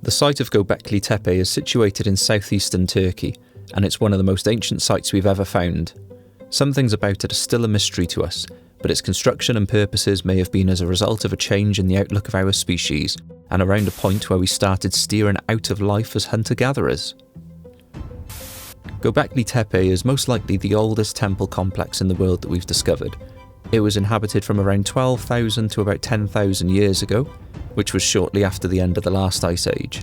The site of Gobekli Tepe is situated in southeastern Turkey, and it's one of the most ancient sites we've ever found. Some things about it are still a mystery to us, but its construction and purposes may have been as a result of a change in the outlook of our species, and around a point where we started steering out of life as hunter-gatherers. Gobekli Tepe is most likely the oldest temple complex in the world that we've discovered. It was inhabited from around 12,000 to about 10,000 years ago, which was shortly after the end of the last ice age.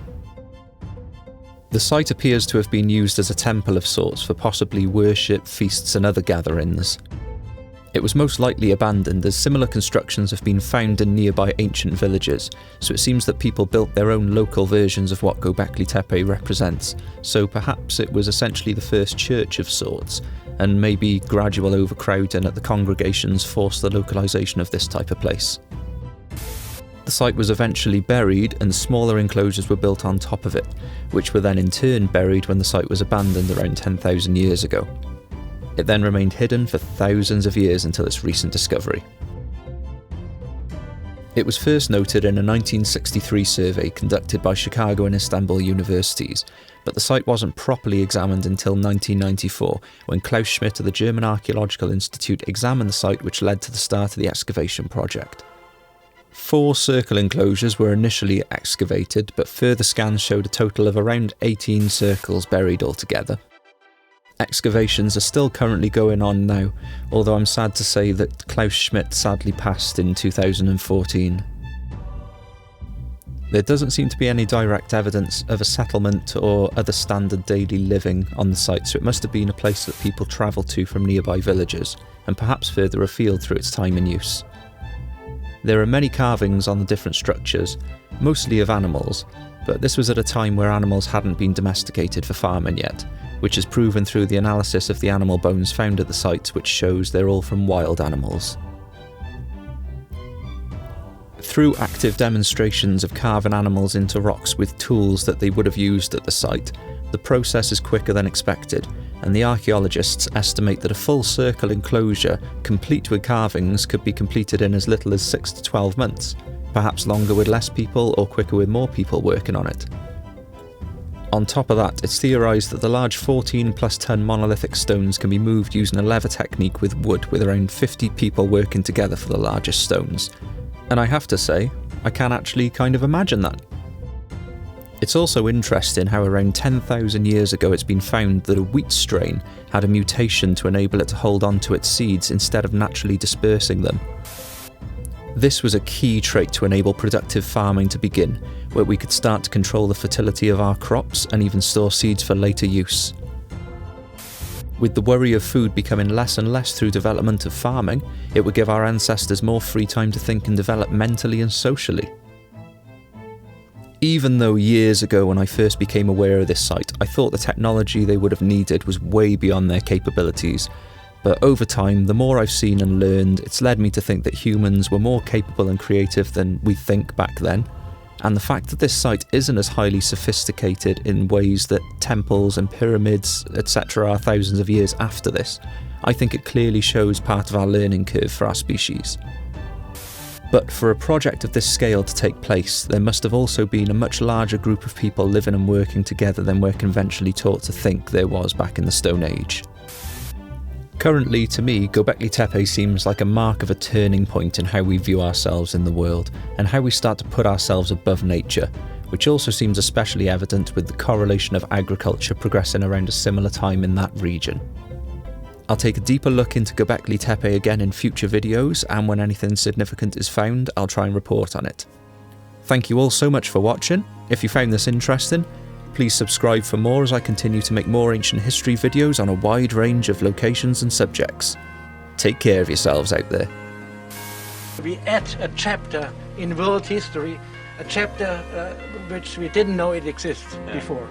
The site appears to have been used as a temple of sorts for possibly worship, feasts and other gatherings. It was most likely abandoned, as similar constructions have been found in nearby ancient villages, so it seems that people built their own local versions of what Gobekli Tepe represents, so perhaps it was essentially the first church of sorts, and maybe gradual overcrowding at the congregations forced the localisation of this type of place. The site was eventually buried and smaller enclosures were built on top of it, which were then in turn buried when the site was abandoned around 10,000 years ago. It then remained hidden for thousands of years until its recent discovery. It was first noted in a 1963 survey conducted by Chicago and Istanbul universities, but the site wasn't properly examined until 1994, when Klaus Schmidt of the German Archaeological Institute examined the site, which led to the start of the excavation project. 4 circle enclosures were initially excavated, but further scans showed a total of around 18 circles buried altogether. Excavations are still currently going on now, although I'm sad to say that Klaus Schmidt sadly passed in 2014. There doesn't seem to be any direct evidence of a settlement or other standard daily living on the site, so it must have been a place that people travelled to from nearby villages, and perhaps further afield through its time in use. There are many carvings on the different structures, mostly of animals, but this was at a time where animals hadn't been domesticated for farming yet, which is proven through the analysis of the animal bones found at the site, which shows they're all from wild animals. Through active demonstrations of carving animals into rocks with tools that they would have used at the site, the process is quicker than expected, and the archaeologists estimate that a full circle enclosure, complete with carvings, could be completed in as little as 6 to 12 months, perhaps longer with less people or quicker with more people working on it. On top of that, it's theorised that the large 14+ ton monolithic stones can be moved using a lever technique with wood, with around 50 people working together for the largest stones. And I have to say, I can actually kind of imagine that. It's also interesting how around 10,000 years ago it's been found that a wheat strain had a mutation to enable it to hold on to its seeds instead of naturally dispersing them. This was a key trait to enable productive farming to begin, where we could start to control the fertility of our crops and even store seeds for later use. With the worry of food becoming less and less through development of farming, it would give our ancestors more free time to think and develop mentally and socially. Even though years ago when I first became aware of this site, I thought the technology they would have needed was way beyond their capabilities, but over time, the more I've seen and learned, it's led me to think that humans were more capable and creative than we think back then. And the fact that this site isn't as highly sophisticated in ways that temples and pyramids, etc. are thousands of years after this, I think it clearly shows part of our learning curve for our species. But for a project of this scale to take place, there must have also been a much larger group of people living and working together than we're conventionally taught to think there was back in the Stone Age. Currently, to me, Gobekli Tepe seems like a mark of a turning point in how we view ourselves in the world, and how we start to put ourselves above nature, which also seems especially evident with the correlation of agriculture progressing around a similar time in that region. I'll take a deeper look into Gobekli Tepe again in future videos, and when anything significant is found, I'll try and report on it. Thank you all so much for watching. If you found this interesting, please subscribe for more as I continue to make more ancient history videos on a wide range of locations and subjects. Take care of yourselves out there. We add a chapter in world history, a chapter which we didn't know it exists before.